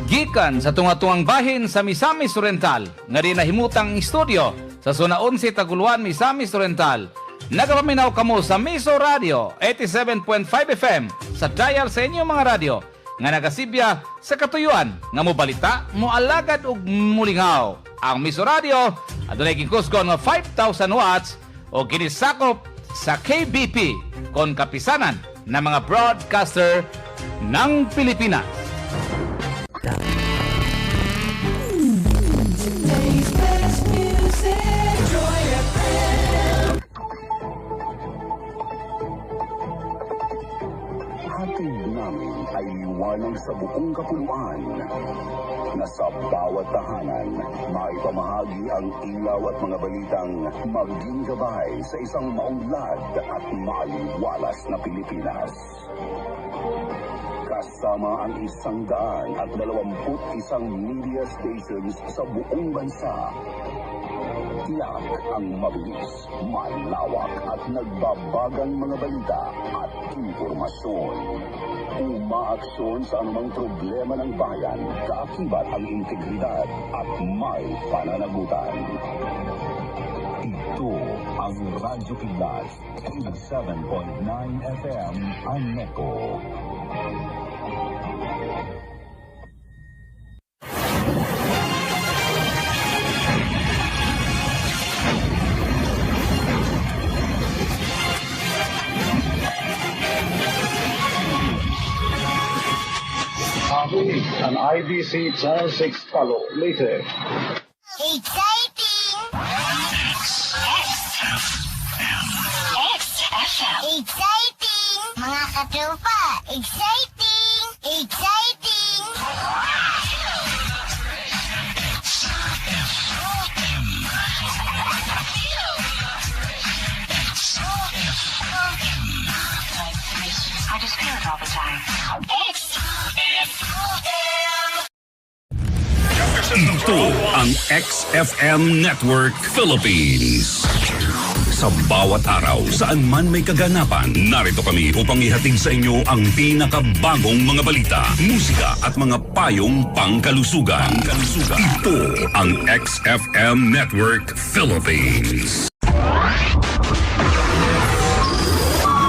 Gikan sa tunga-tungang bahin sa Misamis Oriental, nga rin nahimutang istoryo sa Zona 11 Taguluan, Misamis Oriental. Nagapaminaw kamo sa Miso Radio 87.5 FM sa dial sa inyong mga radyo nga nagasibya sa katuyuan nga mobalita, moalagad ug mulingaw. Ang Miso Radio adunay gikusgon nga 5,000 watts o ginisakop sa KBP kon kapisanan ng mga broadcaster ng Pilipinas. Hatid namin ay liwanag sa buong kapuluan na sa bawat tahanan may pamahagi ang ilaw at mga balitang maging gabay sa isang maunlad at maliwalas na Pilipinas. Kasama ang 121 media stations sa buong bansa. Tiyak ang mabilis, malawak at nagbabagang mga balita at impormasyon. Umaaksyon sa anumang problema ng bayan, kaakibat ang integridad at may pananagutan. Ito ang Radyo Kidlat, 87.9 FM, Aneco. An IBC Channel 6 follow later. Exciting! XFM. Exciting! Mga katropa, exciting! Exciting! I just feel it all the time. Ito ang XFM Network Philippines. Sa bawat araw, saan man may kaganapan, narito kami upang ihatid sa inyo ang pinakabagong mga balita, musika at mga payong pangkalusugan. Ito ang XFM Network Philippines.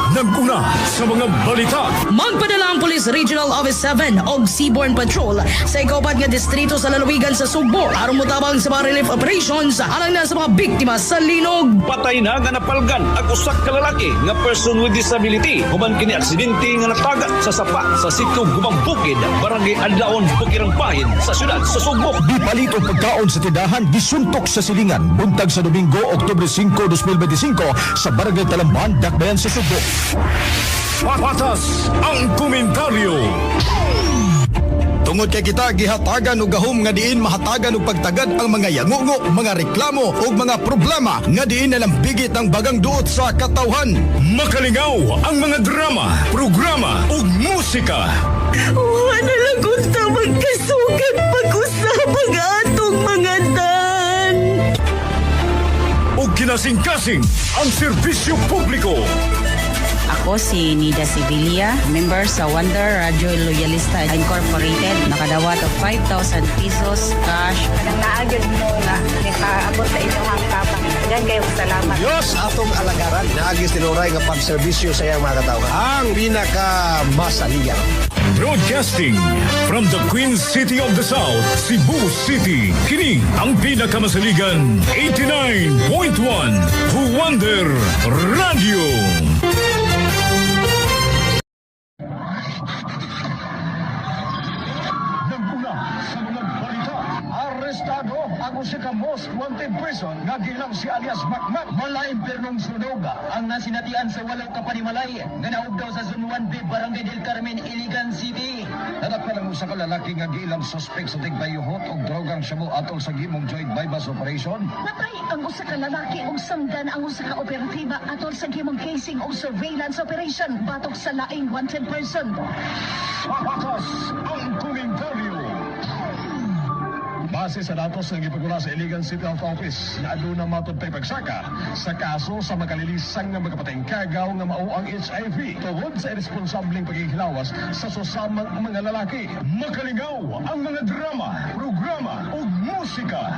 Naguna sa mga balita. Magpadala ang Police Regional Office 7 o Seaborne Patrol sa ikapat nga distrito sa lalawigan sa Sugbo aron mutabang sa mga relief operations alang na sa mga biktima sa linog. Patay na nga napalgan ang usak ka lalaki nga person with disability human kini aksidente nga natagat sa sapa sa sitio Gubang Bukid, Barangay Adlaon, Bukirang Bahin sa siyudad sa Sugbo. Gipalito pagkaon sa tindahan gisuntok sa silingan buntag sa Domingo, Oktubre 5, 2025 sa Barangay Talamban, Dakbayan sa Sugbo. Patas ang komentaryo. Tungod kay kita gihatagan og gahom nga diin mahatagan og pagtagad ang mga yangungo, mga reklamo ug mga problema nga diin nalambigit ang bagang duot sa katawhan. Makalingaw ang mga drama, programa ug musika. Wala lang kunta magkasugat pag-usap ang atong mga dan. Ug kinasing-kasing ang serbisyo publiko. Ako si Nida Sibilia, member sa Wonder Radio Loyalista Incorporated. Nakadawat og 5,000 pesos cash. Kanang naagad mo na nakaabot sa inyong hangkapang. Yan kayo, salamat. Diyos atong alagaran. Naagis tinuray nga pagserbisyo sa iyang mga katawhan. Ang pinakamasaligan. Broadcasting from the Queen City of the South, Cebu City. Kini ang pinakamasaligan 89.1 Wonder Radio. Arestado ang usa ka most wanted person nga gilang si alias Macmac Malay Pernong Sunoga ang nasinatian sa walaw ka panimalay nga naugdaw sa Zone 1B Barangay del Carmen, Iligan City. Nadakpan ang usa ka lalaki nga gilang suspect sa tigbayuhot og drogang shabu atol sa gimong joint bypass operation. Natay ang usa ka lalaki og samdan ang usa ka operatiba atol sa gimong casing og surveillance operation batok sa laing wanted person. Patas ang komentaryo. base sa datos ng ipagula sa Iligan City Health Office na aduna matod tay pagsaka sa kaso sa makalilisang nga magkapatayng kagaw nga mao ang HIV tungod sa irresponsableng paghihilawas sa susamang mga lalaki. Makalingaw ang mga drama, programa ug musika.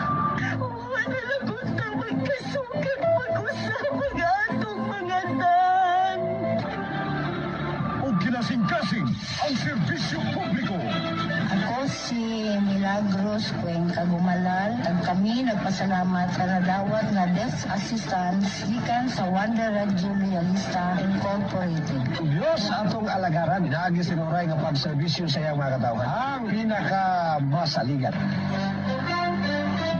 Wala na gusto magkasukat mag-usap mga atong mga tan. Ug kinasing-kasing ang serbisyo publiko. Ako si Milagros Cuenca Gumalal. At kami nagpasalamat sa nadawat na desk assistance gikan sa Wonder Radio Loyalista Incorporated. Diyos atong alagaran, naagi sinuray nga pagserbisyo sa iyang mga katawhan. Ang pinakamasaligan.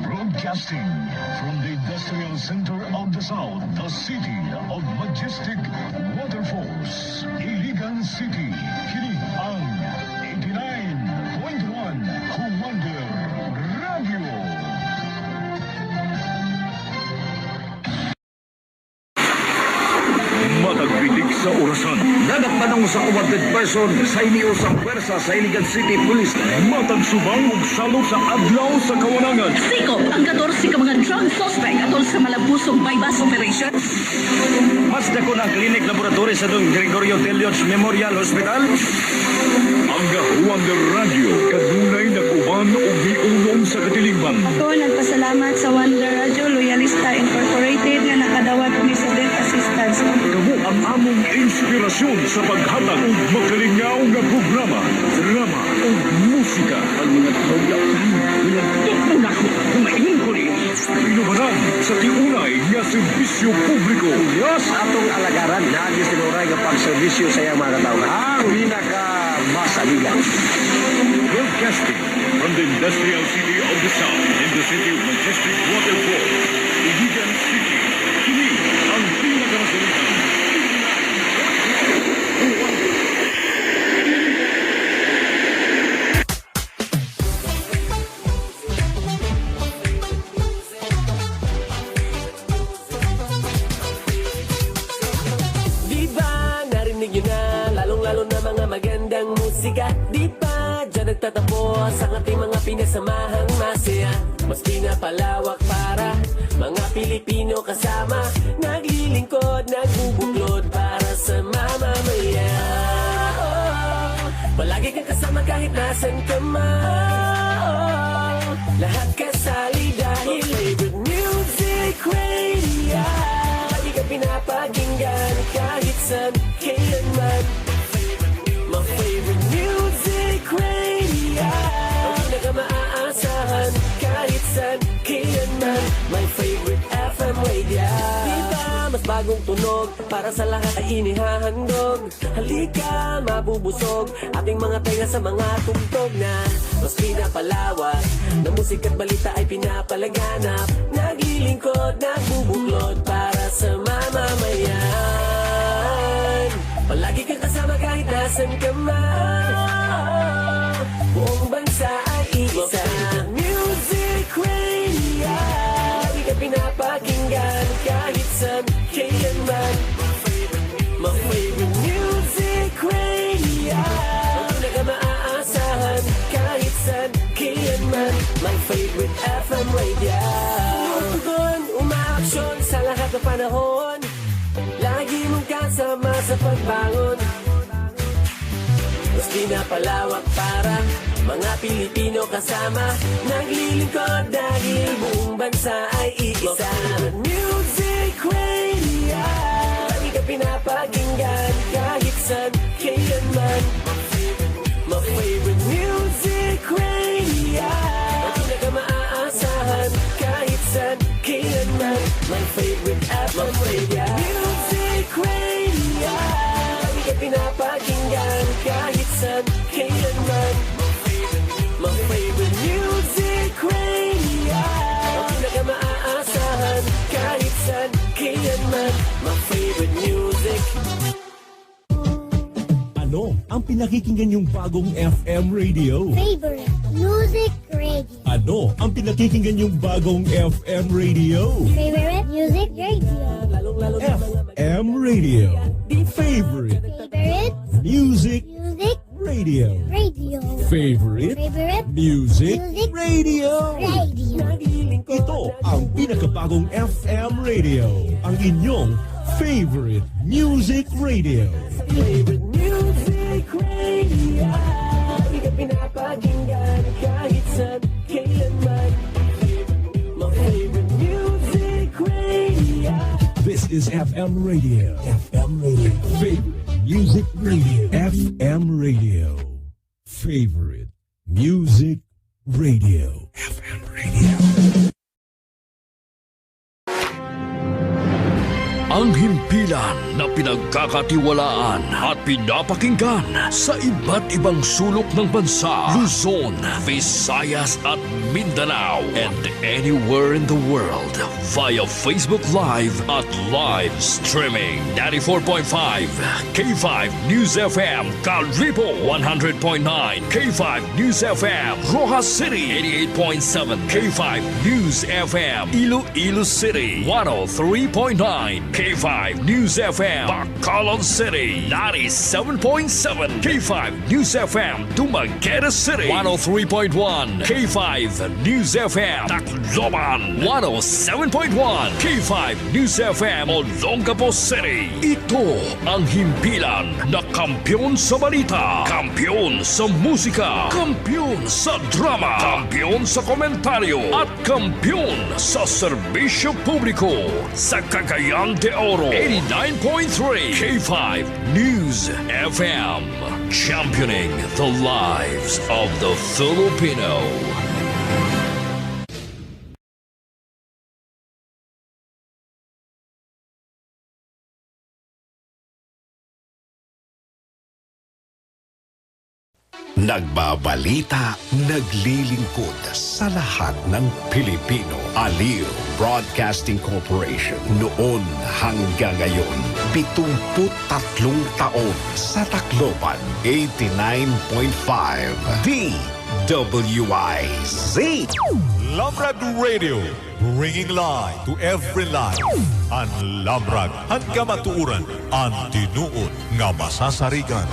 Broadcasting from the Industrial Center of the South, the city of majestic waterfalls, Iligan City. Kini ang 89.1 Wonder Radio. Matagpitig sa orasan. Nagagtanong sa awarded person sa iniusang pwersa sa Iligan City Police. Matagsubang ug salot sa adlaw sa kawanangan. Sikop ang 14 ka mga drug suspect atol sa malabusong bypass operation. Mas dako ng klinik laboratory sa Don Gregorio Telios Memorial Hospital. Ang gahuan ng radyo kadunay nag-uban o giulong sa katilingban. Ako nagpasalamat sa Wonder Radio Loyalista Incorporated nga nakadawat ni sa desk assistance. Kamo ang among inspirasyon sa paghatag og makalingaw nga programa, drama o musika. Ang mga tawag pinagtok mo na ako kung maingon ko rin. Pinubaran sa tiunay nga serbisyo publiko. Diyos atong alagaran, naagi sinuray nga pagserbisyo sa iyang mga katawhan. Ang pinakamasaligan. Broadcasting from the industrial city of the South in the city of majestic waterfall, Iligan City. Kini ang pinakamasaligan. Di ba narinig yun na lalong-lalo na mga magandang musika? Di ba dyan nagtatapos ang ating mga pinasamahang masaya? Mas pinapalawak para mga Pilipino kasama, naglilingkod, nagbubuklod para sa mamamayan. Palagi kang kasama kahit nasan ka man. Lahat kasali dahil favorite music radio. Lagi ka pinapakinggan kahit saan, kailanman. My favorite music radio. Ang pinaka-maaasahan kahit saan, kailanman. My favorite FM radio. Diba mas bagong tunog para sa lahat ay inihahandog. Halika, mabubusog ating mga tenga sa mga tugtog na mas pinapalawak na musika't balita ay pinapalaganap. Naglilingkod, nagbubuklod para sa mamamayan. Palagi kang kasama kahit nasan ka man. Buong bansa ay isa. Music radio. Lagi ka pinapakinggan kahit saan, kailanman. My favorite music radio. Ang pinaka-maaasahan kahit saan, kailanman. My favorite FM radio. Tugon, umaaksyon sa lahat ng panahon. Lagi mong kasama sa pagbangon. Mas pinapalawak para mga Pilipino kasama, naglilingkod dahil buong bansa ay iisa. Music radio. Lagi ka pinapakinggan kahit saan, kailanman. My favorite music radio. Ang pinaka-maaasahan kahit saan, kailanman. My favorite FM radio. Music radio. Lagi ka pinapakinggan kahit saan, kailanman. My favorite music radio. Ang pinaka-maaasahan kahit saan, kailanman. My favorite music. Ano ang pinakikinggan yung bagong FM radio? Favorite music radio. Ano ang pinakikinggan yung bagong FM radio? Favorite music radio. FM radio. Favorite Favorite music music Radio. Favorite Music Radio. Ito ang pinakabagong FM radio. Ang inyong favorite music radio. Favorite music radio. Di ka pinapakinggan kahit saan, kailanman. My favorite music radio. This is FM radio. FM radio. Favorite music radio. FM radio. Favorite music radio. FM radio. Ang himpilan na pinagkakatiwalaan at pinapakinggan sa iba't ibang sulok ng bansa, Luzon, Visayas at Mindanao, and anywhere in the world via Facebook Live at live streaming. 94.5 K5 News FM, Calripo 100.9 K5 News FM, Rojas City 88.7 K5 News FM, Iloilo City 103.9 K5 News FM, Bacolod City 97.7 K5 News FM, Dumaguete City 103.1 K5 News FM, Tacloban 107.1 K5 News FM, Olongapo City. Ito ang himpilan na kampiyon sa balita, kampiyon sa musika, kampiyon sa drama, kampiyon sa komentaryo at kampiyon sa serbisyo publiko sa Cagayan de Oro 89.3 K5 News FM, championing the lives of the Filipino. Nagbabalita, naglilingkod sa lahat ng Pilipino. Aliw Broadcasting Corporation noon hanggang ngayon. 73 taon sa Tacloban. 89.5 DWIZ. Lamrag Radio, bringing light to every life. Ang Lamrag hanggang matuuran, ang tinuod nga masasarigan.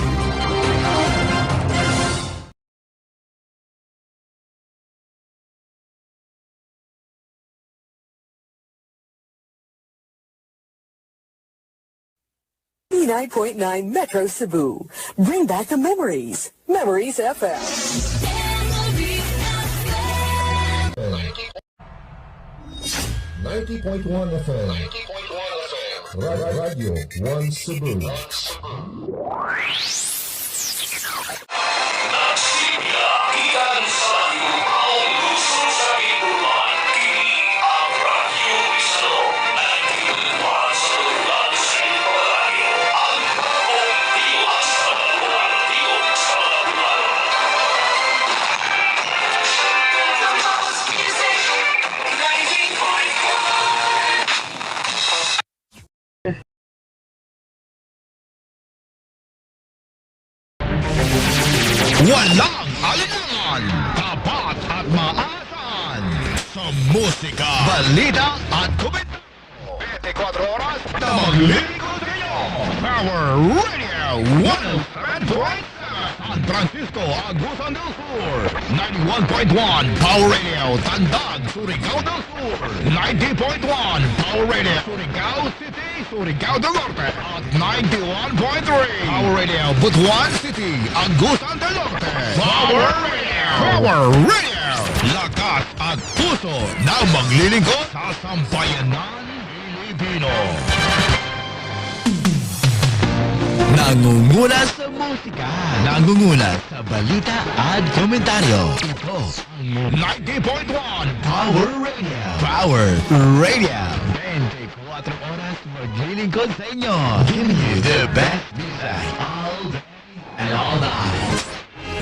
Metro Cebu. Bring back the memories. Memories FM. 90.1 FM. Radio 1 Cebu. Nagsimula ikan sa iyong gusto sa ibulan. Kini ang Radio Islo. Nagtiluan sa lugar sa ibulan. Ang tiwas sa lugar. Tiwas sa lugar. Walang alinlangan, tapat at maasan sa musika, balita at komentaryo. 24 oras na maglilingkod kayo. Power Radio 107.7 San Francisco, Agusan del Sur. 91.1 Power Radio Tandag, Surigao del Sur. 90.1 Power Radio Surigao City, Surigao del Norte. At 91.3 Power Radio Butuan City, Agusan del Norte. Power Radio! Power Radio! Lakas at puso na maglilingkod sa sambayanan Pilipino. Nangunguna sa musika, nangunguna sa balita at komentaryo. Ito ang 90.1 Power Radio. Power Radio. 24 oras maglilingkod sa inyo. Giving you the best music all day and all night.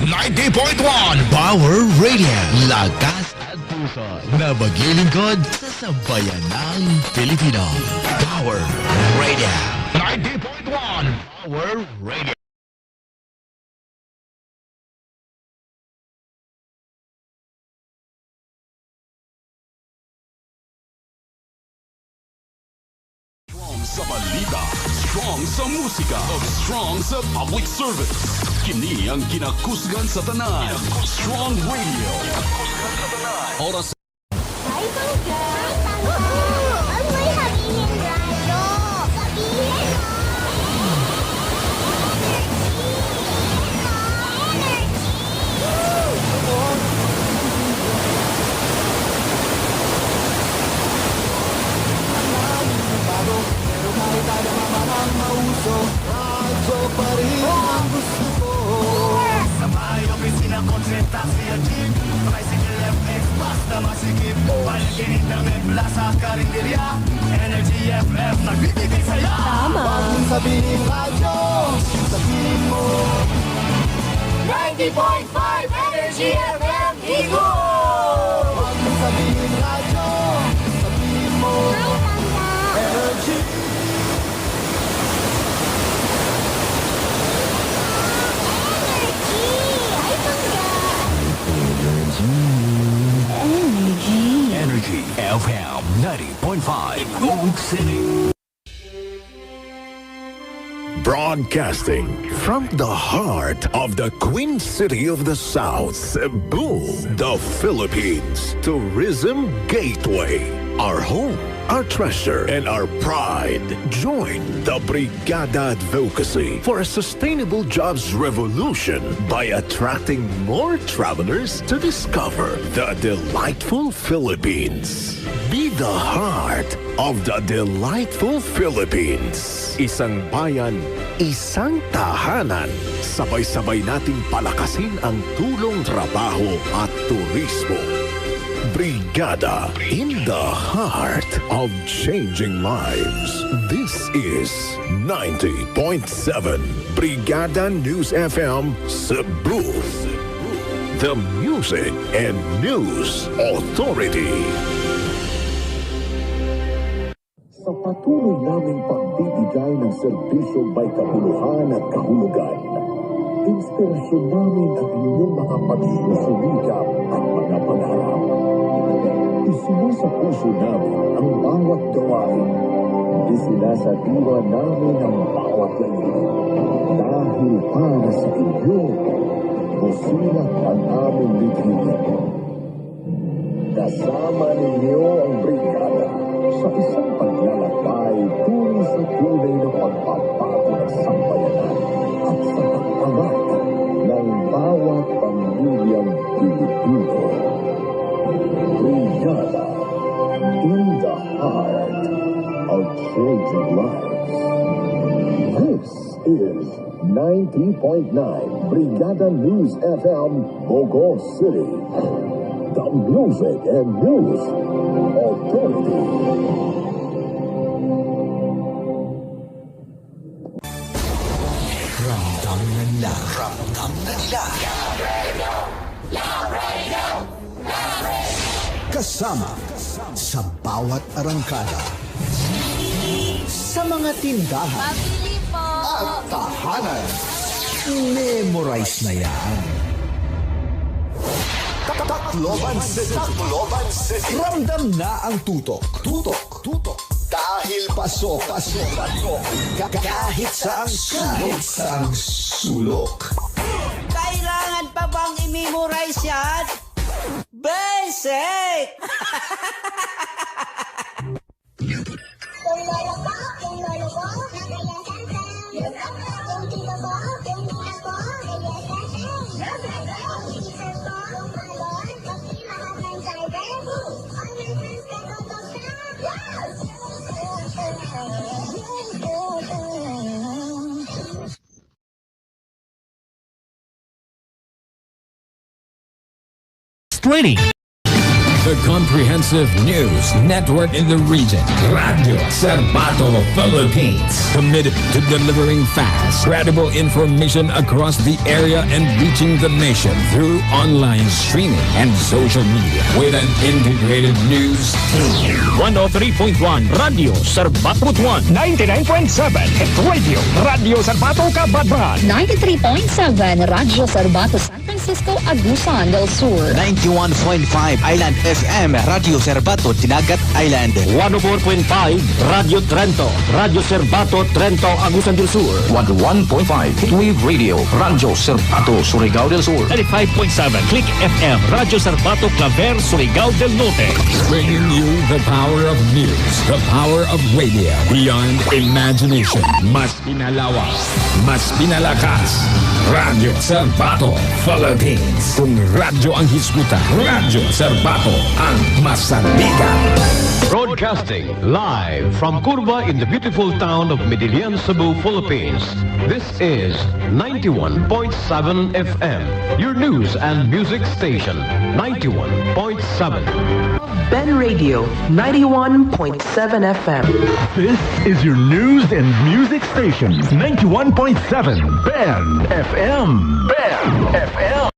90.1 Power Radio. Lakas at puso na maglilingkod sa sambayan ng Pilipino. Power Radio. 90.1 Power Radio. Sa balita, Strong sa musika o strong sa public service. Kini ang kinakusgan sa tanan. Strong Radio. Oras Ay, bangga! Ang may habihin radyo! Sabihin mo! Sa may opisina, konsentrasi at jeep Tricycle FX, basta masikip Paliginig na may plaza, karinderya Energy FM, nagbibigay saya Bagong sabihin radyo, sabihin mo 90.5 Energy FM, Igo! Bagong sabihin radyo, sabihin mo Energy Energy FM 90.5 Gold City. Broadcasting from the heart of the Queen City of the South, Cebu, the Philippines. Tourism Gateway. Our home, our treasure, and our pride. Join the Brigada Advocacy for a sustainable jobs revolution by attracting more travelers to discover the delightful Philippines. Be the heart of the delightful Philippines. Isang bayan, isang tahanan. Sabay-sabay nating palakasin ang tulong trabaho at turismo. Brigada in the heart of changing lives. This is 90.7 Brigada News FM Cebu. The Music and News Authority. Sa patuloy naming pagbibigay ng serbisyong may kabuluhan at kahulugan, inspirasyon namin ang inyong mga pagsusumikap at mga pangarap. Isinasa puso namin ang bawat gawain. Isinasadiwa namin ang bawat layunin. Dahil para sa inyo, busilak ang aming bitihin. Kasama ninyo ang brigada sa isang paglalakbay tungo sa tunay na pagpapago ng sambayanan at sa pag-angat ng bawat pamilyang Pilipino. Brigada in the heart of changing lives. This is 90.9 Brigada News FM, Bogo City. The Music and News Authority. Ramdam na nila. Kasama sa bawat arangkada. Sa mga tindahan. At tahanan. Memorize na yan. Tacloban City. Ramdam na ang tutok. Dahil pasok. Kahit saang sulok. Kailangan pa bang i-memorize yan? Basic! Streaming. The comprehensive news network in the region. Radio Serbato Philippines. Committed to delivering fast, credible information across the area and reaching the nation through online streaming and social media with an integrated news team. 103.1 Radio Serbato 1, 99.7 Hit Radio Radio Serbato Cabadran, 93.7 Radio Serbato San Francisco Agusan del Sur, 91.5 Island FM, Radio Serbato, Dinagat Island. 104.5, Radio Trento, Radio Serbato, Trento, Agusan del Sur. 101.5, Hitwave Radio, Radio Serbato, Surigao del Sur. 95.7, Click FM, Radio Serbato, Claver, Surigao del Norte. Bringing you the power of news, the power of radio, beyond imagination. Mas pinalawak, mas pinalakas. Radio Serbato, Philippines. Kung radyo ang hisgutan, Radio Serbato ang masabigan. Broadcasting live from Curva in the beautiful town of Medellin, Cebu, Philippines. This is 91.7 FM, your news and music station. 91.7. Ben Radio 91.7 FM. This is your news and music station. 91.7 Ben FM. Ben FM.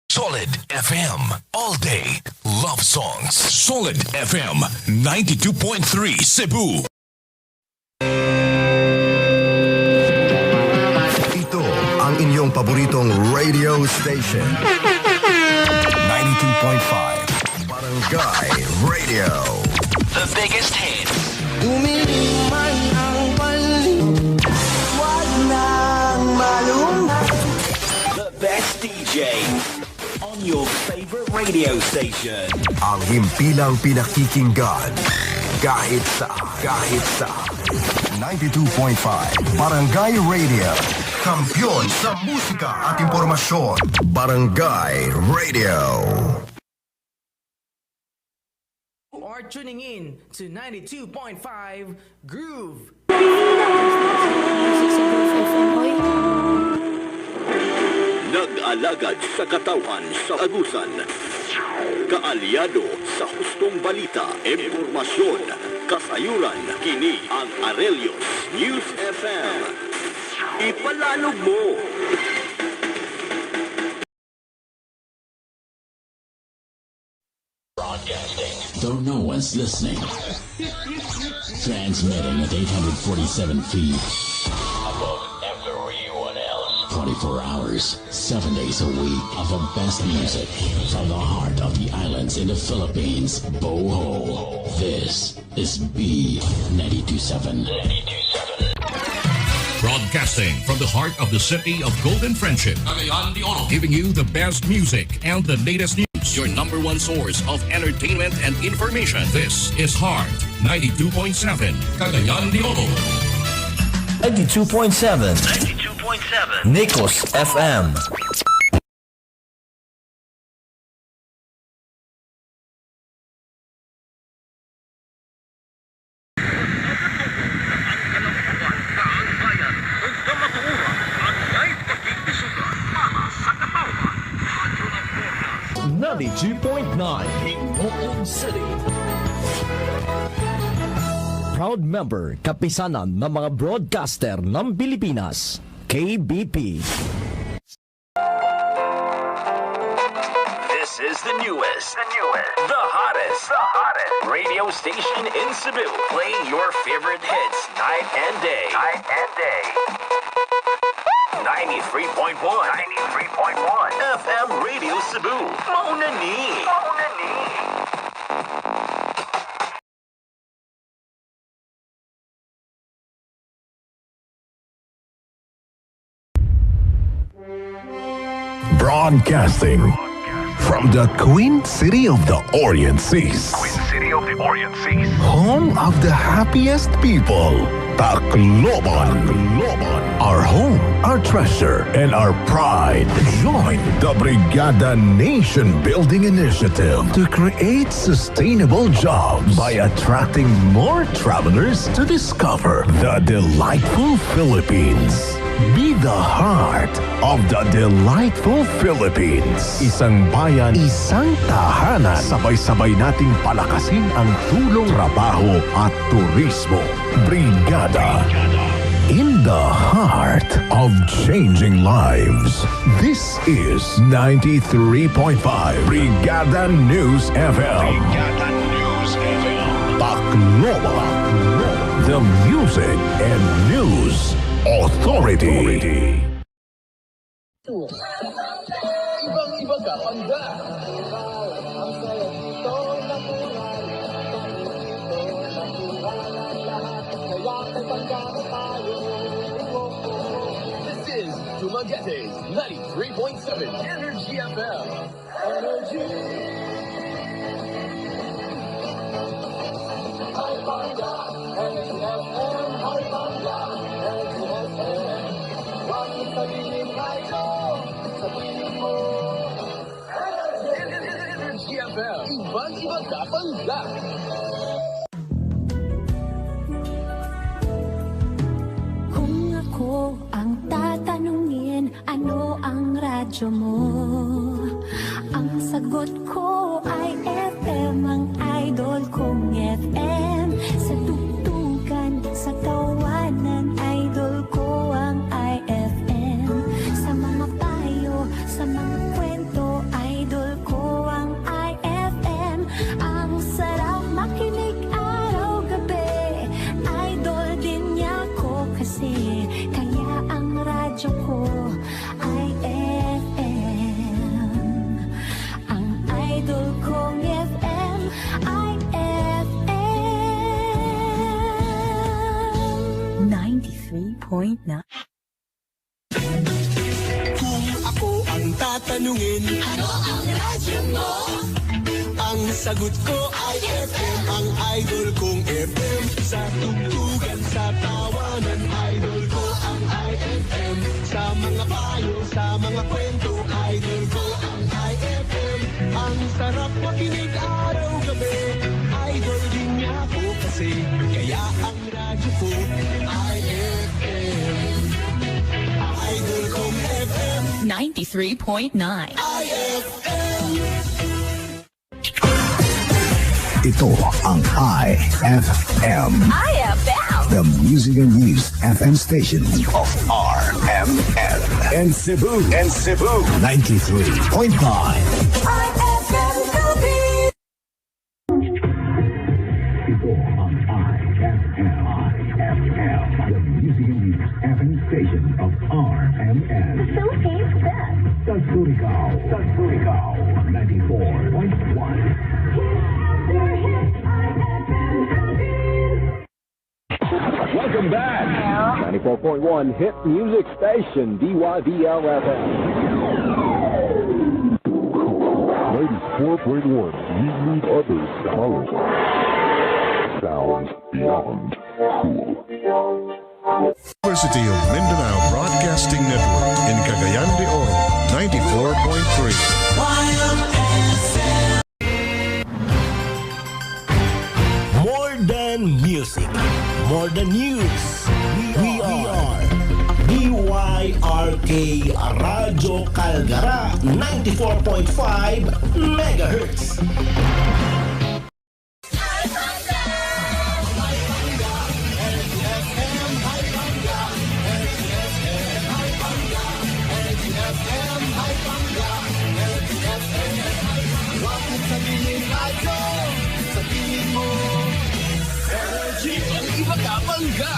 Solid FM. All day. Love songs. Solid FM 92.3 Cebu. Ito ang inyong paboritong radio station. 92.5 Barangay Radio. The biggest hits. Dumiman ang paling, wag nang malungkot. The best DJ on your favorite radio station. Ang himpilang pinakikinggan kahit sa 92.5 Barangay Radio. Kampiyon sa musika at impormasyon. Barangay Radio. You are tuning in to 92.5 Groove. Nag-alagad sa katawan sa agusan. Kaalyado sa hustong balita, impormasyon, kasayuran. Kini ang Aurelius News FM. Ipalalog mo! Though no one's listening. Transmitting at 847 feet. Above everyone else. 24 hours, 7 days a week of the best music from the heart of the islands in the Philippines. Boho. This is B927. Broadcasting from the heart of the city of Golden Friendship. Giving you the best music and the latest news. Your number one source of entertainment and information. This is Heart 92.7. Cagayan de Oro. 92.7. Nikos FM. City. Proud member, kapisanan ng mga broadcaster ng Pilipinas, KBP. This is the newest, the hottest radio station in Cebu, playing your favorite hits night and day. 93.1 FM Radio Cebu. Mauna ni. Broadcasting from the Queen City of the Orient Seas. Home of the happiest people. Tacloban. Our home, our treasure, and our pride. Join the Brigada Nation Building Initiative to create sustainable jobs by attracting more travelers to discover the delightful Philippines. Be the heart of the delightful Philippines. Isang bayan, isang tahanan. Sabay-sabay nating palakasin ang tulong, trabaho at turismo. Brigada. In the heart of changing lives. This is 93.5 Brigada News FM. Tacloban. The music and news authority. Ibang-iba ka handa. This is Dumaguete's 93.7 Energy FM. Energy. Hi Banga, Energy FM. Hi Banga, Energy FM. Bakit sabihin tayo? Sabihin mo. Energy FM. Ibang-iba ka Banga. Kung ako ang tatanungin, ano ang radyo mo? Ang sagot ko ay FM, ang idol kong FM. Sa tugtugan, sa tawanan, idol ko ang IFM. Sa mga payo, sa mga kwento, idol ko ang IFM. Ang sarap makinig araw-gabi, idol din niya ko kasi. Kaya ang radyo ko ay FM. Ang idol kong FM ay FM 93.9. Kung ako ang tatanungin, ano ang radyo mo? Ang sagot ko ay FM, ang idol kong FM. Sa tugtugan, sa tawanan, idol ko ang IFM. Sa mga payo, sa mga kwento, idol ko ang IFM. Ang sarap makinig araw-gabi, idol din niya ako kasi. Kaya ang radyo ko ay FM. Idol kong FM 93.9 IFM. Ito ang IFM. IFM The Music and News FM station of RMN. And Cebu. 93.9. IFM Philippines. Ito ang IFM. The Music and News FM station of RMN. The Philippines best. Sa Surigao. 94.1. Welcome back. 94.1 Hit Music Station, DYVL-FM. 94.1, we need others to follow. Sounds beyond cool. University of Mindanao Broadcasting Network in Cagayan de Oro, 94.3. More than music, more than news. We are DYRK Radyo Calgara 94.5 MHz.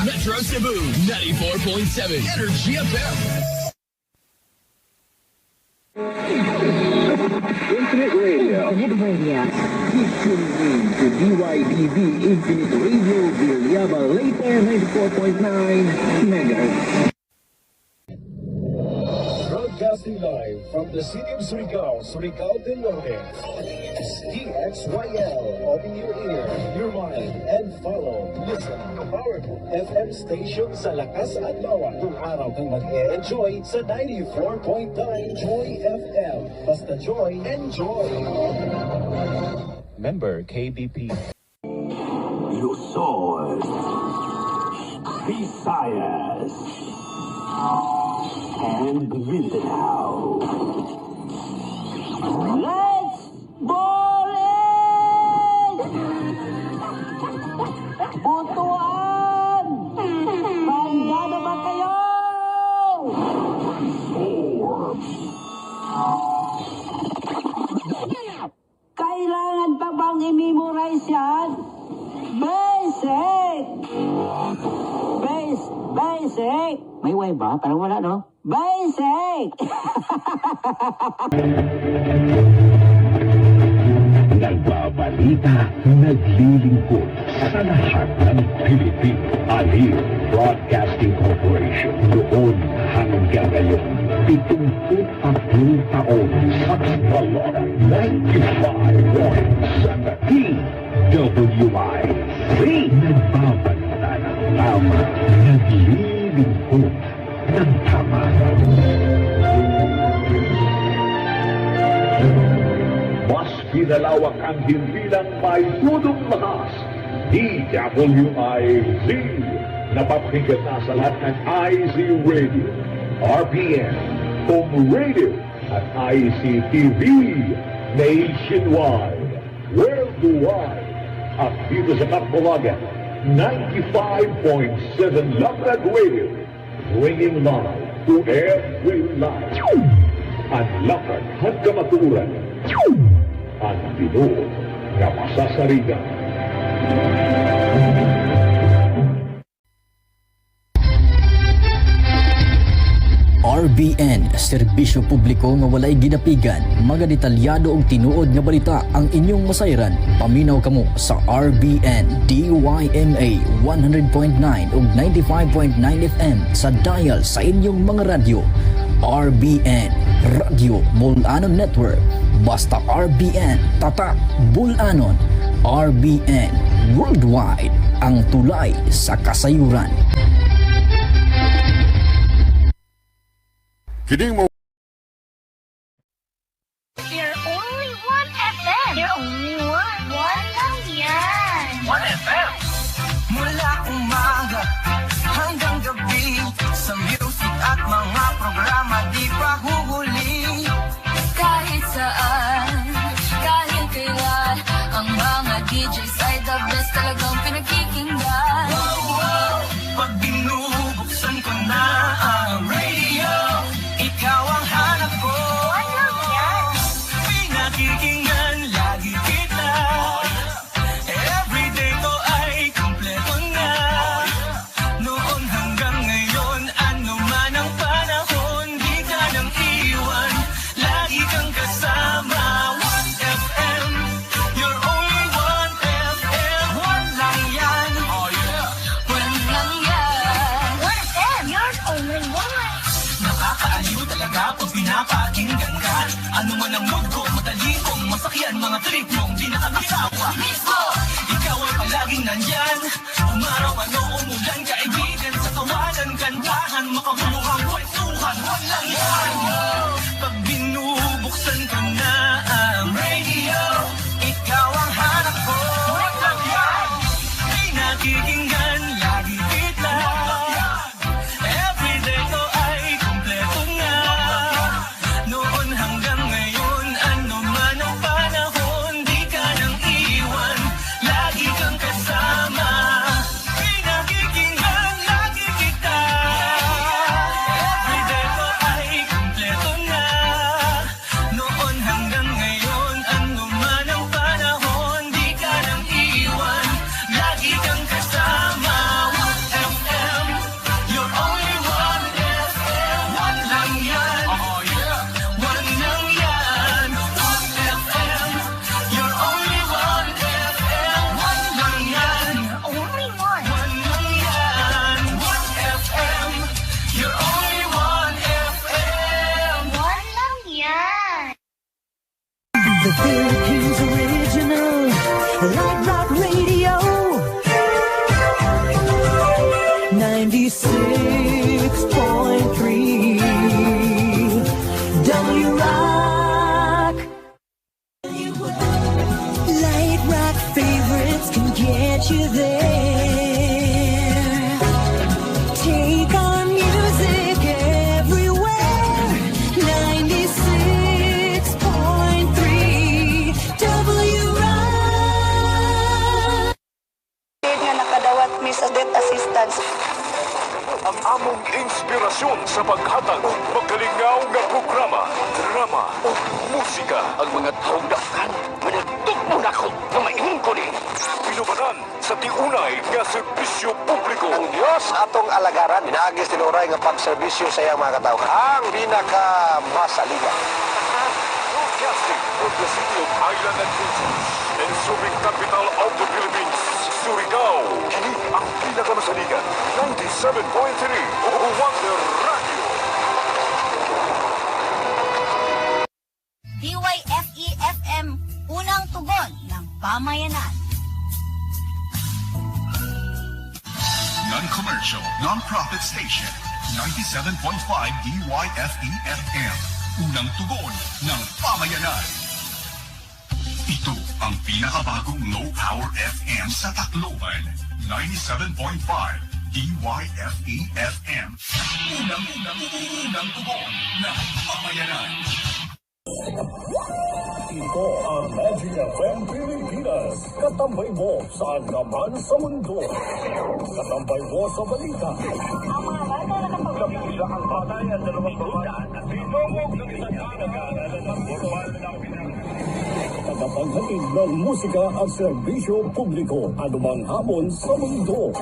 Metro Cebu 94.7 Energy FM. Infinite Radio. Keep tuning in to DYDV Infinite Radio Villaba Leyte 94.9 MHz. Broadcasting live from the city of Surigao, Surigao del Norte. DXYL, open your ear, your mind, and follow. Listen to powerful FM station sa lakas at lawa. Kung araw kang mag-e-enjoy sa 94.9 Joy FM. Basta Joy, enjoy! Member KBP. Luzon, Visayas, and Mindanao. Let's bowling! Butuan! Handa na ba kayo? 4. Kailangan pa bang i-memorize yan? Basic! Basic! May way ba? Parang wala, no? Basic! Nagbabalita, naglilingkod sa lahat ng Pilipino. Aliw Broadcasting Corporation. Noon hanggang ngayon, 73 taon sa Balora, 95.7 DWI. Nagbabalita ng tama, naglilingkod ng tama. Mas pinalawak ang himpilang may tudong lakas. DWIZ. Napapakinggan na sa lahat ng IZ Radio, RPN, Home Radio, at ICTV. Nationwide, worldwide, at dito sa Kapulagan, 95.7 Labrad Radio. Bringing live to every life. At Labrad at Kamaturan. At Pinoy na masasarigan. RBN, serbisyo publiko nga walay ginapigan, mga detalyado og tinuod nga balita ang inyong masayran. Paminaw kamo sa RBN DYMA 100.9 ug 95.9 FM sa dial sa inyong mga radyo. RBN, Radio Bulanon Network. Basta RBN, tatak Bulanon. RBN, worldwide, ang tulay sa kasayuran. Kining mo You're only one FM. You're only one. One lang yan. One FM. Mula umaga hanggang gabi, sa music at mga programa di pa huhuli. Kahit saan, kahit kailan, ang mga DJs ay the best talagang pinakikinggan. Wow, wow. Pag binubuksan ko na ang radio, ikaw ang hanap ko. One lang yan. Pinakikinggan lagi kita. Everyday ko ay kumpleto na. Noon hanggang ngayon, ano man ang panahon, di ka nang iwan. Lagi kang kasama. One FM, you're only one FM. One lang yan. Oh yeah. One lang yan. One FM. You're only one. Nakakaaliw talaga pag pinapakinggan ka. Ano man ang mood ko, madali kong masakyan. Mga trip mong di nakakasawa. Mismo, ikaw ay palaging nandyan. Umaraw ano, umulan, kaibigan sa tawanan, kantahan, makabuluhang kwentuhan. Walang yan. Pag binubuksan ko na ang radio, ikaw ang hanap ko. Walang yan. Pinakikinggan lagi kita. Everyday ko ay kumpleto na. Noon hanggang ngayon, ano man ang panahon, di ka nang iwan. Lagi kang kasama. Pinakikinggan lagi kita. Everyday ko ay kumpleto na. Noon hanggang ngayon, ano man ang panahon, di ka nang iwan. Lagi kang kasama. One FM, you're only one FM. One lang yan. Oh yeah. One lang yan. One FM, you're only one FM. One lang yan. Only one. One lang yan. One FM, you're only one FM. One lang yan. The Philippines original Light Rock Radio 96.3 W Rock. Light Rock favorites can get you there. Take our music everywhere. 96.3 W Rock. Nga nakadawat mi sa death assistance. Ang among inspirasyon sa paghatag og magalingaw nga programa, drama o musika. Ang mga taong-dakan, managtok mo na ko na maingon ko ni. Pinubanan sa tiunay nga serbisyo publiko. Diyos atong alagaran. Inaagis tinuray nga pagserbisyo sa iyang mga katao. Ang pinakamasaligan. Broadcasting from the city of Island and Princess and Subic capital of the Philippines, Surigao. Kini ang pinakamasaligan. 97.3 Wonder Radio. DYFE-FM, unang tugon ng pamayanan. Non-commercial, non-profit station. 97.5 DYFE-FM. Unang tugon ng pamayanan. Ito ang pinakabagong low-power FM sa Tacloban. 97.5 DYFE-FM. Unang tugon ng pamayanan. Ito ang Magic FM Pilipinas. Katambay mo saan naman sa mundo. Katambay mo sa balita. Ang mga bata na Kapila ang batayan na dalawang pagdaan at binongog ng isang pinag-aaral ng formal na tagapaghatid ng musika at serbisyo publiko anumang hamon sa mundo.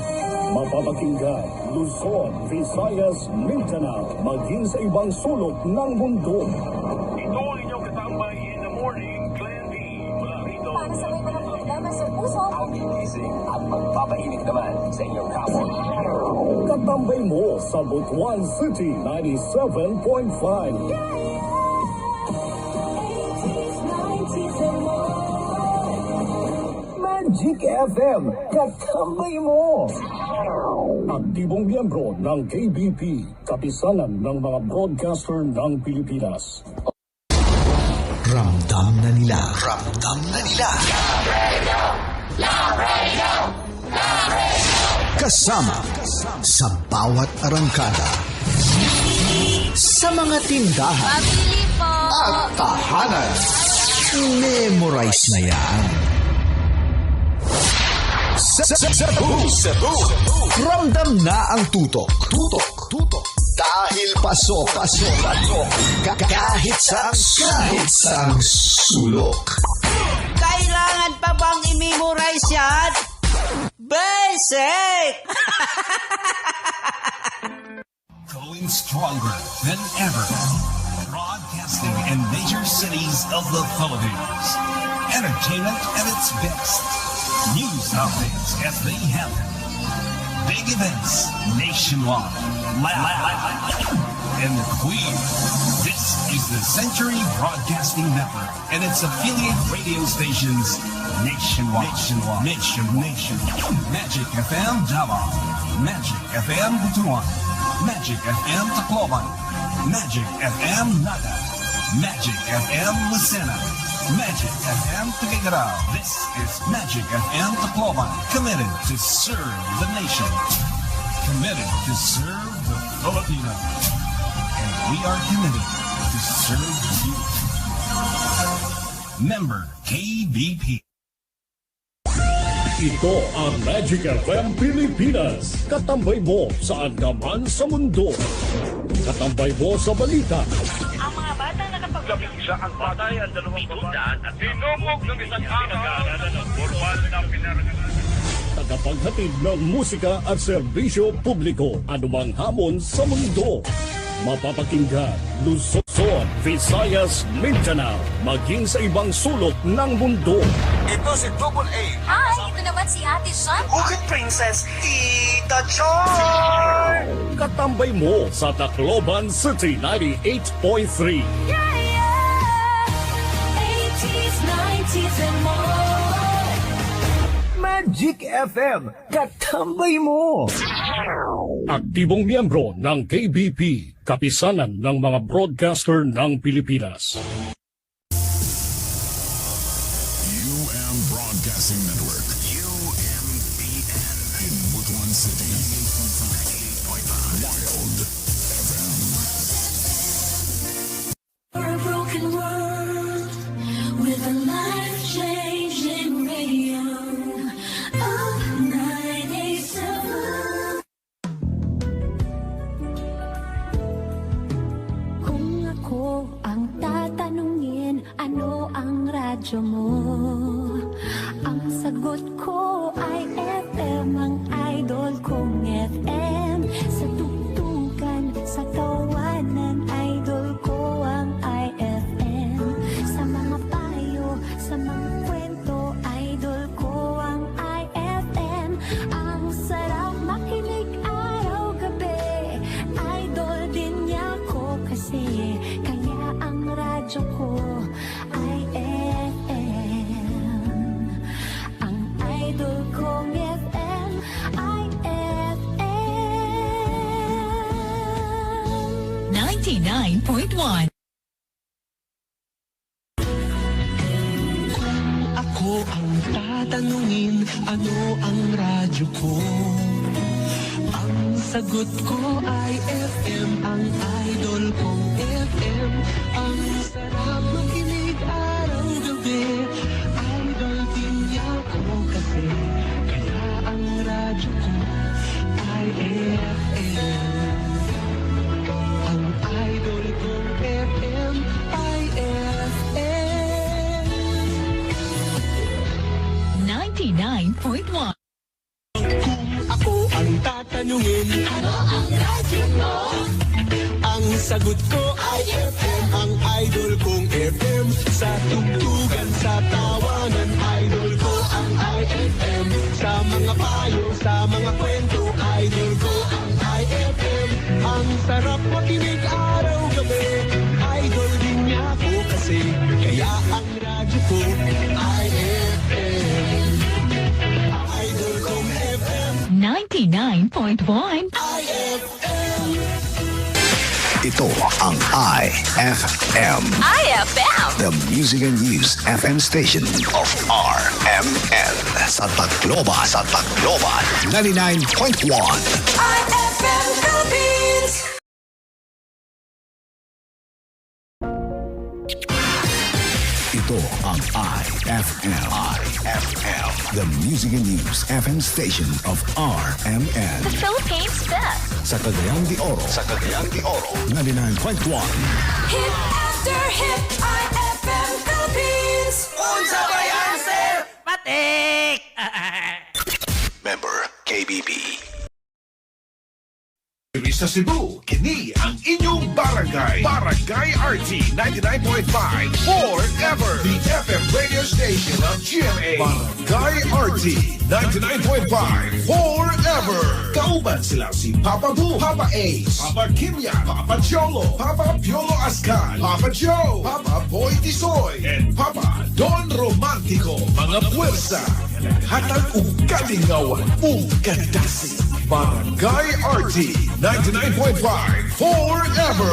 Mapapakinggan, Luzon, Visayas, Mindanao, maging sa ibang sulok ng mundo. Ito ang inyong katambay in the morning, Glenn D. Mula rito. Para sa may mga problema sa puso. Ang gigising at magpapainit naman sa inyong kapon. Katambay mo sa Butuan City 97.5. Magic FM, katambay mo. Aktibong miyembro ng KBP, kapisanan ng mga broadcaster ng Pilipinas. Ramdam na nila. Kasama sa bawat arangkada. Sa mga tindahan. Pabili po. At tahanan. Memorize na yan. Cebu. Ramdam na ang tutok. Dahil pasok. Kahit sa sulok. Kailangan pa bang i-memorize yan? Basic! Going stronger than ever. Broadcasting in major cities of the Philippines. Entertainment at its best. News updates as they happen. Big events nationwide. And the Queen. This is the Century Broadcasting Network and its affiliate radio stations nationwide. Magic FM Davao. Magic FM Butuan. Magic FM Tacloban. Magic FM Naga. Magic FM Lucena. Magic FM Tuguegarao. This is Magic FM Tacloban. Committed to serve the nation. Committed to serve the Filipino. And we are committed to serve you. Member KBP. Ito ang Magic FM Pilipinas. Katambay mo saan naman sa mundo. Katambay mo sa balita. Ang mga bata na Isa ang batayan, dalawang pagdaan at binongog ng isang pinag-aaral ng formal na pinaragalan. Tagapaghatid ng musika at serbisyo publiko anumang hamon sa mundo. Mapapakinggan, Luzon, Visayas, Mindanao, maging sa ibang sulok ng mundo. Ito si Double A. Hi, ito naman si Ate Sean. Ukit Princess, Tita Choy! Katambay mo sa Tacloban City 98.3. Yeah! 80s, 90s and more. Magic FM, katambay mo. Aktibong miyembro ng KBP, kapisanan ng mga broadcaster ng Pilipinas. UM Broadcasting Network. UMBN. In Butuan City. 98.5. Wild FM. For a broken world with a life-changing radio of 97. Kung ako ang tatanungin, ano ang radyo mo? Ang sagot ko ay FM, ang idol kong FM. 99.1. Ako ang tatanungin, ano ang radyo ko? Ang sagot ko ay FM, ang idol kong FM. Ang sarap makinig araw-gabi, idol din niya ko kasi. Kaya ang radyo ko ay FM. Ang idol kong FM ay FM. 99.1. Ako ang tatanungin, ano ang radyo mo? Ang sagot ko ay FM, ang idol kong FM. Sa tugtugan, sa tawanan, idol ko ang IFM. Sa mga payo, sa mga kwento, idol ko ang IFM. Ang sarap makinig araw-gabi, idol din niya ako kasi. Kaya ang radyo ko ay FM. Idol kong FM. 99.1. Ito ang IFM. IFM. The Music and News FM station of RMN. Sa Tacloban. 99.1. IFM Philippines. Ito ang IFM. The Music and News FM station of RMN. The Philippines best. Sa Cagayan de Oro. 99.1. Hit after hit, IFM Philippines. Unsa ba yan, sir? Patik! Member KBB. Sa Cebu, kini ang inyong barangay. Barangay RT 99.5 forever. The FM radio station of GMA. Barangay RT 99.5 forever. Kauban sila si Papa Boo, Papa Ace, Papa Kimya, Papa Cholo, Papa Piolo Ascal, Papa Joe, Papa Boy Tisoy, and Papa Don Romantico. Mga puwersa na naghatag og kalingawan ug kadasi. Barangay RT 99.5 forever.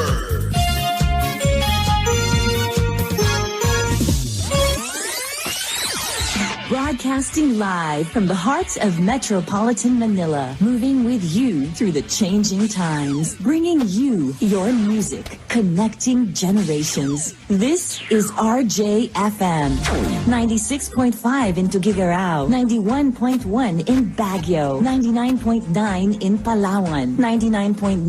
Broadcasting live from the heart of metropolitan Manila, moving with you through the changing times, bringing you your music, connecting generations. This is RJFM, 96.5 in Tuguegarao, 91.1 in Baguio, 99.9 in Palawan, 99.9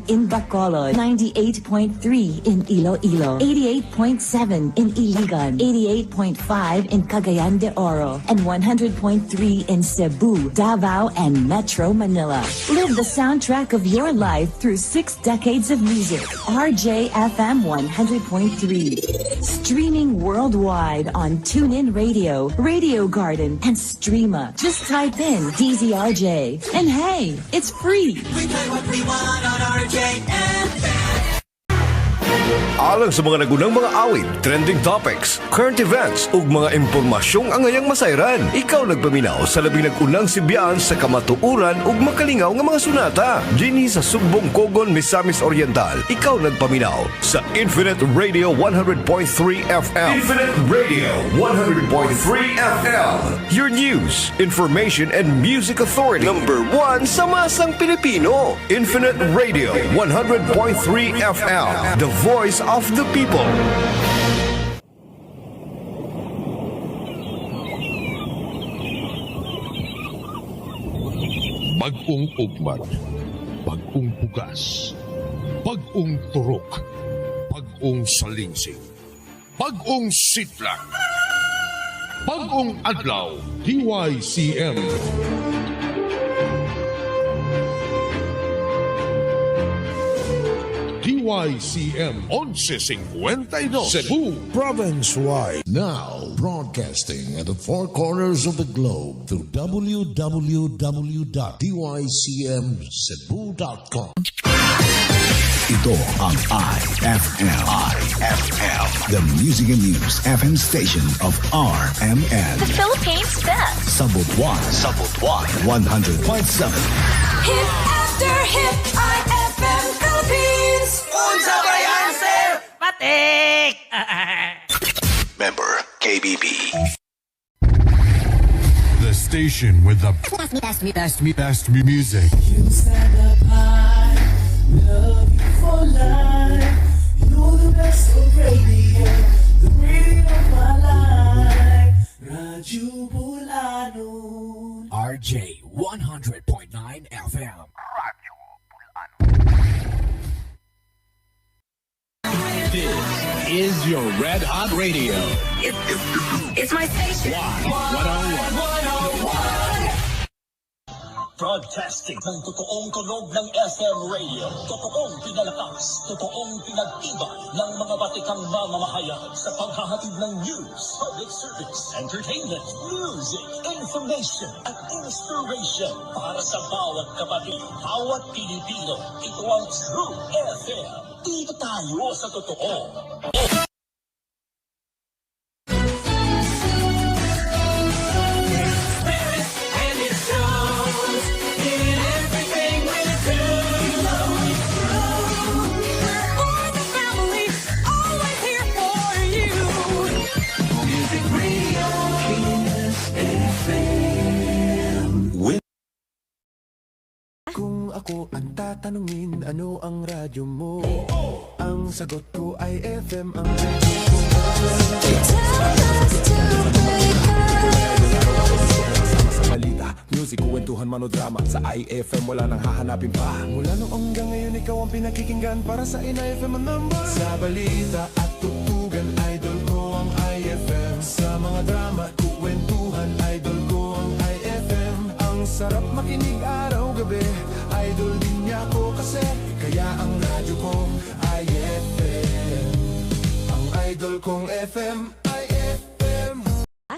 in Bacolod, 98.3 in Iloilo, 88.7 in Iligan, 88.5 in Cagayan de Oro, and 100.3 in Cebu, Davao, and Metro Manila. Live the soundtrack of your life through 6 decades of music. RJFM 100.3. Streaming worldwide on TuneIn Radio, Radio Garden, and Streama. Just type in DZRJ. And hey, it's free. We play what we want on RJFM. Alang sa mga nagunang mga awit, trending topics, current events, ug mga impormasyong angayang masayran, ikaw nagpaminaw sa labing nagunang sibiyaan sa kamatuuran ug makalingaw nga mga sunata. Dinhi sa Sugbong Kogon, Misamis Oriental, ikaw nagpaminaw sa Infinite Radio 100.3 FM. Infinite Radio 100.3 FM. Your news, information, and music authority. Number 1 sa masang Pilipino. Infinite Radio 100.3 FM. The voice of the people. Bagong ugmat, bagong pugas, bagong turok, bagong salingsing, bagong sitla, bagong adlaw, DYCM. DYCM 1152 Cebu province-wide. Now broadcasting at the four corners of the globe through www.dycmcebu.com. Ito ang IFM. The Music and News FM station of RMN. The Philippines best. Sa Butuan. 100.7. Hit after hit, IFM Philippines. Unsa ba yan, matik! Member KBB. The station with the best music. You stand up high, love you for life. You're the best of radio, the radio of my life. Radyo Bulanon. RJ 100.9 FM. This is your Red Hot Radio. It's my station. Broadcasting ng totoong tunog ng FM radio. Totoong pinalakas, totoong pinagtibay ng mga batikang mamamahayag sa paghahatid ng news, public service, entertainment, music, information, at inspiration para sa bawat kapatid, bawat Pilipino. Ito ang True FM. Dito tayo sa totoo. Kung ako ang tatanungin, ano ang radyo mo? Ang sagot ko ay FM ang radyo ko. Sa balita, music, kwentuhan, manodrama. Sa IFM wala nang hahanapin pa. Mula noong hanggang ngayon, ikaw ang pinakikinggan. Para sa IFM ang number. Sa balita at tutugan, idol ko ang IFM. Sa mga drama, kwentuhan, idol ko ang IFM. Ang sarap makinig araw-gabi, idol din niya ako kasi kaya ang radyo kong IFM. Ang idol kong FM, IFM.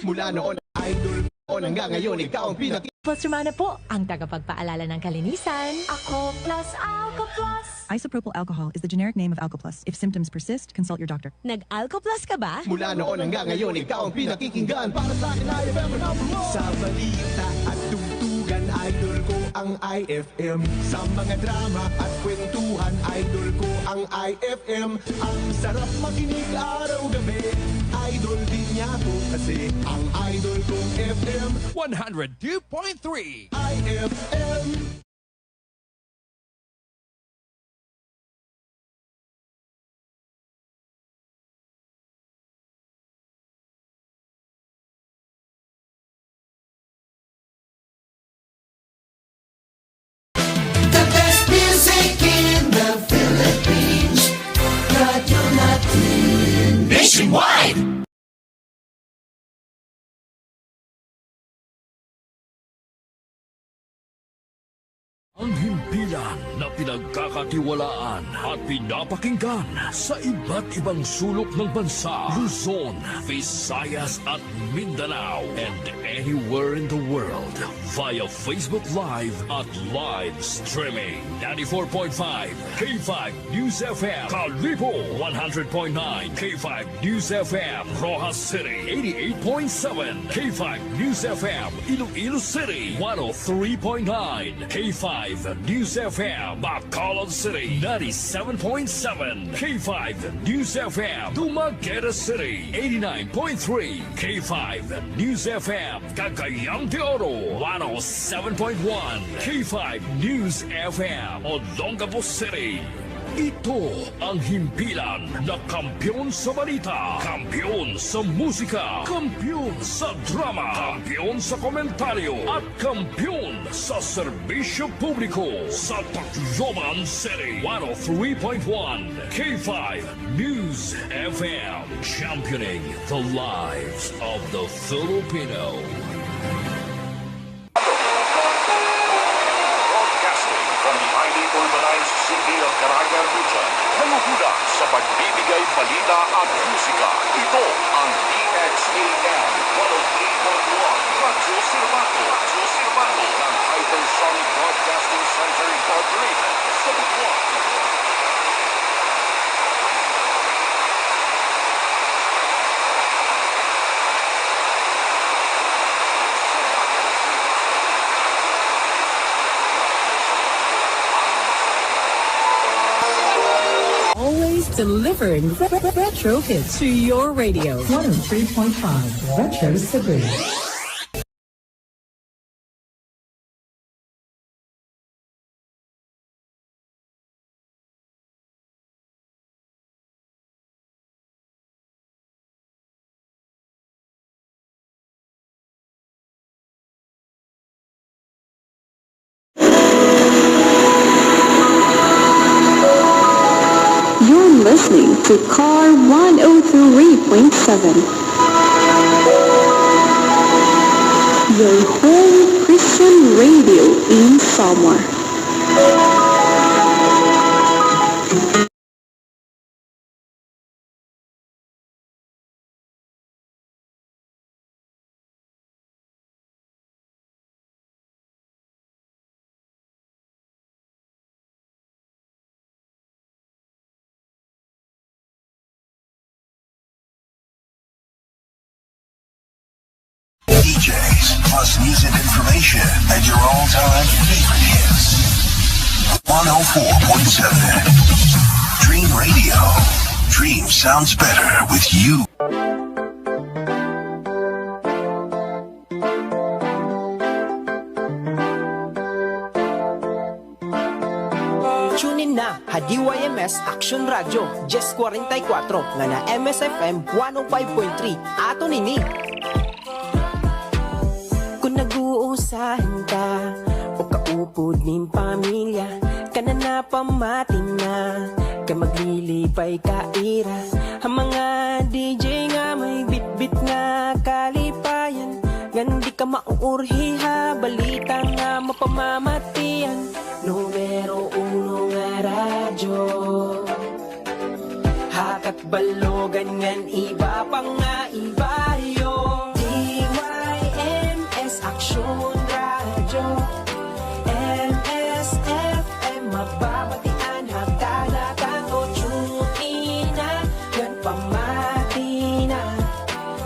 Mula noon, idol ko hanggang ngayon, ikaw ang pinaki... Plus Romana po, ang tagapagpaalala ng kalinisan. Ako plus Alka Plus. Isopropyl alcohol is the generic name of Alka-Plus. If symptoms persist, consult your doctor. Nag-Alka Plus ka ba? Mula noon hanggang ngayon, ikaw ang pinakikinggan. Para sa akin, IFM ang number one. Sa balita at tugtugan, idol ko ang IFM. Sa mga drama at kwentuhan, idol ko ang IFM. Ang sarap makinig araw-gabi, idol din niya ko kasi ang idol kong FM 102.3 IFM. The best music in the Philippines. Radyo natin nationwide. Ang himpilan na pinagkakatiwalaan at pinapakinggan sa iba't ibang sulok ng bansa, Luzon, Visayas at Mindanao, and anywhere in the world via Facebook Live at live streaming. 94.5 K5 News FM, Kalibo 100.9 K5 News FM, Rojas City 88.7 K5 News FM, Iloilo City 103.9 K5 News FM, Bacolod City 97.7 K5 News FM, Dumaguete City 89.3 K5 News FM, Cagayan de Oro 107.1 K5 News FM, Olongapo City. Ito ang himpilan na kampiyon sa balita, kampiyon sa musika, kampiyon sa drama, kampiyon sa komentaryo, at kampiyon sa serbisyo publiko sa Tacloban City. 103.1 K5 News FM, championing the lives of the Filipino. From the highly urbanized city of Caraga Region, nanguhula sa pagbibigay balita at musika. Ito ang DXAM 103.1 Radyo Sirmato ng Hypersonic Broadcasting Center Incorporated sa Butuan. delivering retro hits to your radio. 103.5 Retro Cebu. You're listening to Car 103.7. Your home Christian radio in Samar. DJs plus news and information and your all-time favorite hits. 104.7 Dream Radio. Dream sounds better with you. Tune in na DYMS Action Radio Jess 44 nga na MSFM 105.3 ato nini. Kung nag-uusahan ka o kaupod ning pamilya ka na napamating na ka maglilipay ka ira ang mga DJ nga may bit-bit nga kalipayan ngan di ka mauurhiha balita nga mapamamatian numero 1 nga radyo hakat balogan ngan iba pa nga ibayo DYMS Action Radio MSFM mababatian hagkada kanto tsuina yan pamati na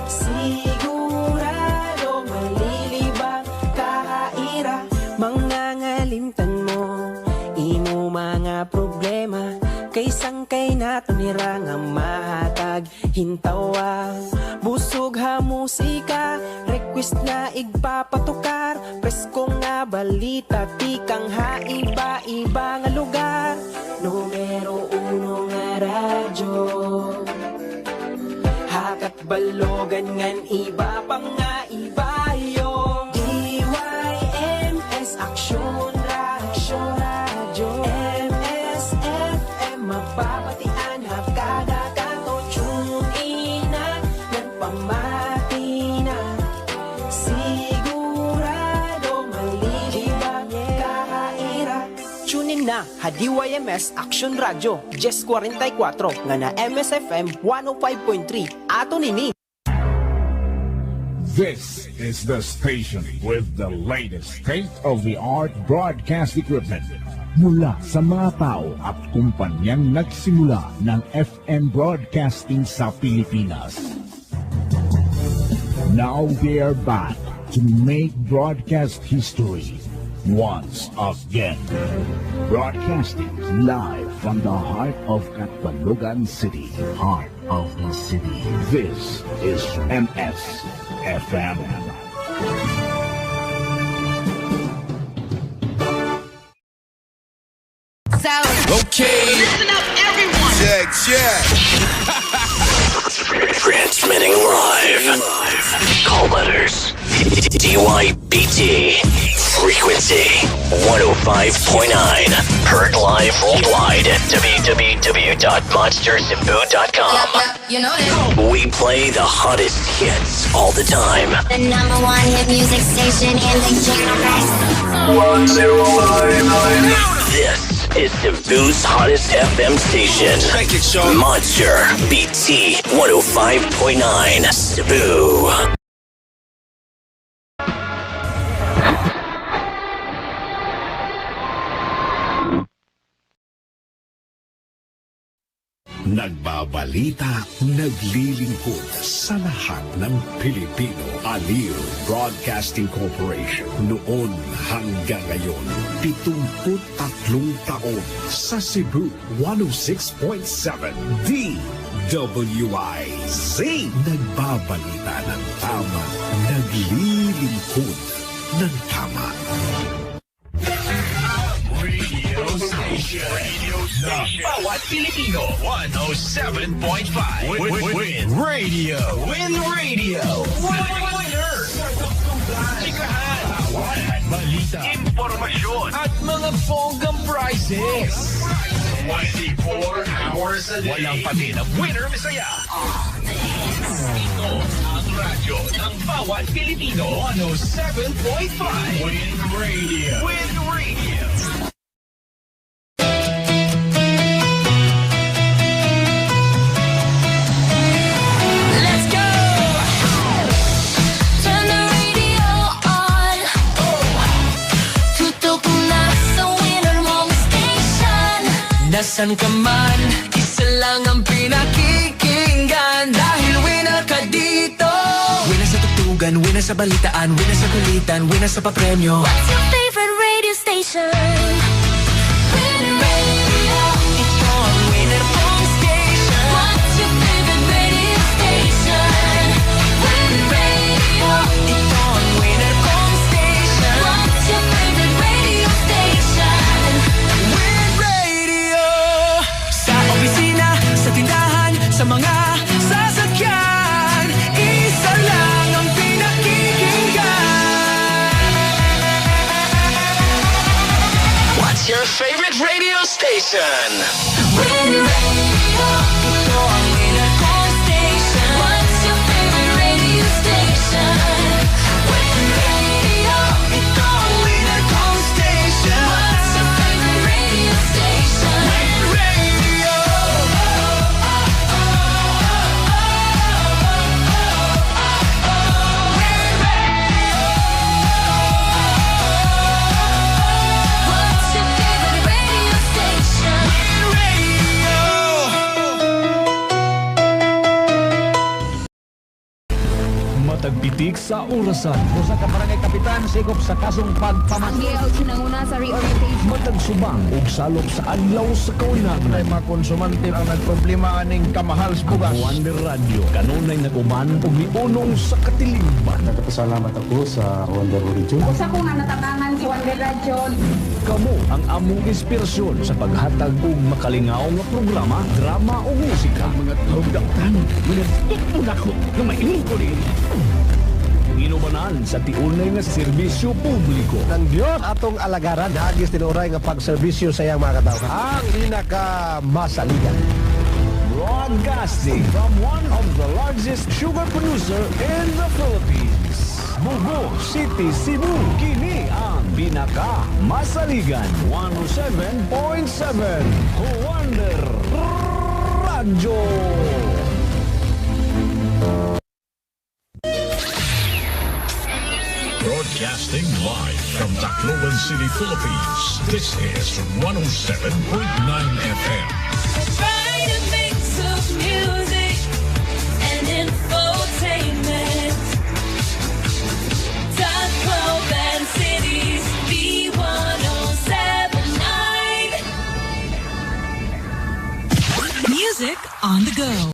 sigurado malilibang kahaira mga ngalimtan mo imo mga problema kaysang kay nato nira nga mahatag hintawa busog ha musika request na igpapatukar presko nga balita tikang ha iba-iba nga lugar numero 1 nga radyo hakat balogan ngan iba pa nga ibayo DYMS Action Radio MSFM mababatian hagkada kanto tsuina ng pamati na sigurado malilibang kahaira. Tune in na DYMS Action Radio Jess 44 nga na MSFM 105.3 ato nini. This is the station with the latest state-of-the-art broadcast equipment mula sa mga tao at kumpanyang nagsimula ng FM broadcasting sa Pilipinas. Now they are back to make broadcast history once again. Broadcasting live from the heart of Catbalogan City. Heart of the city. This is MS FM. Okay. Listen up, everyone. Check. Transmitting live. Call letters. DYBT. Frequency 105.9. Heard live worldwide at www.monstersimbu.com. You know that. We play the hottest hits all the time. The number 1 hit music station in the universe. 1059. This is Cebu's hottest FM station. Thank you, Sean. Monster BT 105.9 Cebu. Nagbabalita, naglilingkod sa lahat ng Pilipino. Aliw Broadcasting Corporation. Noon hanggang ngayon, 73 taon sa Cebu 106.7 DWIZ. Nagbabalita ng tama, naglilingkod ng tama. Radio Station. Bawat Pilipino. 107.5. Win Radio. Win Radio. Winner. Chikahan. Balita. Impormasyon. At mga bonggang prizes. 24 hours a day. Walang pati ng winner misaya. Ito ang radyo ng bawat Pilipino. 107.5. Win Radio. Win Radio. Nasaan ka man, isa lang ang pinakikinggan. Dahil winner ka dito. Winner sa tugtugan, winner sa balitaan, winner sa kulitan, winner sa papremyo. What's your favorite radio station? Winner Radio. Ito ang winner kong station. What's your favorite radio station? Winner Radio. Ito ang winner kong station. What's your favorite radio station? Win Radio. Sa opisina, sa tindahan, sa mga sasakyan, isa lang ang pinakikinggan. What's your favorite radio station? Win Radio. Ito ang winner kong station. What's your favorite radio station? Win Radio. Ito ang winner kong station. What's your favorite radio station? Win Radio. What's your favorite radio station? Matagpitik sa orasan. Usa ka barangay kapitan sigop sa kasong pagpamasok. Sinanguna sa reorientation. Matagsubang ug salop sa adlaw sa kawinan. Ay mga konsumante ang nagproblema aning kamahal sa bugas. Wonder Radio kanunay naguman ug miunong sa katilingban. Nagpasalamat ako sa Wonder Radio. Usa ko nga natatangan si Wonder Radio. Kamo ang among inspirasyon sa paghatag og makalingaw nga programa, drama o musika. Mga hugdaktan, mga tukpo nako nga maingon ko rin. Inumanan sa tiunay nga serbisyo publiko. Ng Diyos atong alagaran, hagis tinuray nga pagserbisyo sa iyang mga katao. Ang pinakamasaligan. Broadcasting from one of the largest sugar producer in the Philippines. Bugo City, Cebu. Kini ang Binaka Masaligan 107.7 Wonder Radio. Broadcasting live from Tacloban City, Philippines. This is 107.9 FM. Right, a mix of music and infotainment. Tacloban City's B1079. Music on the go.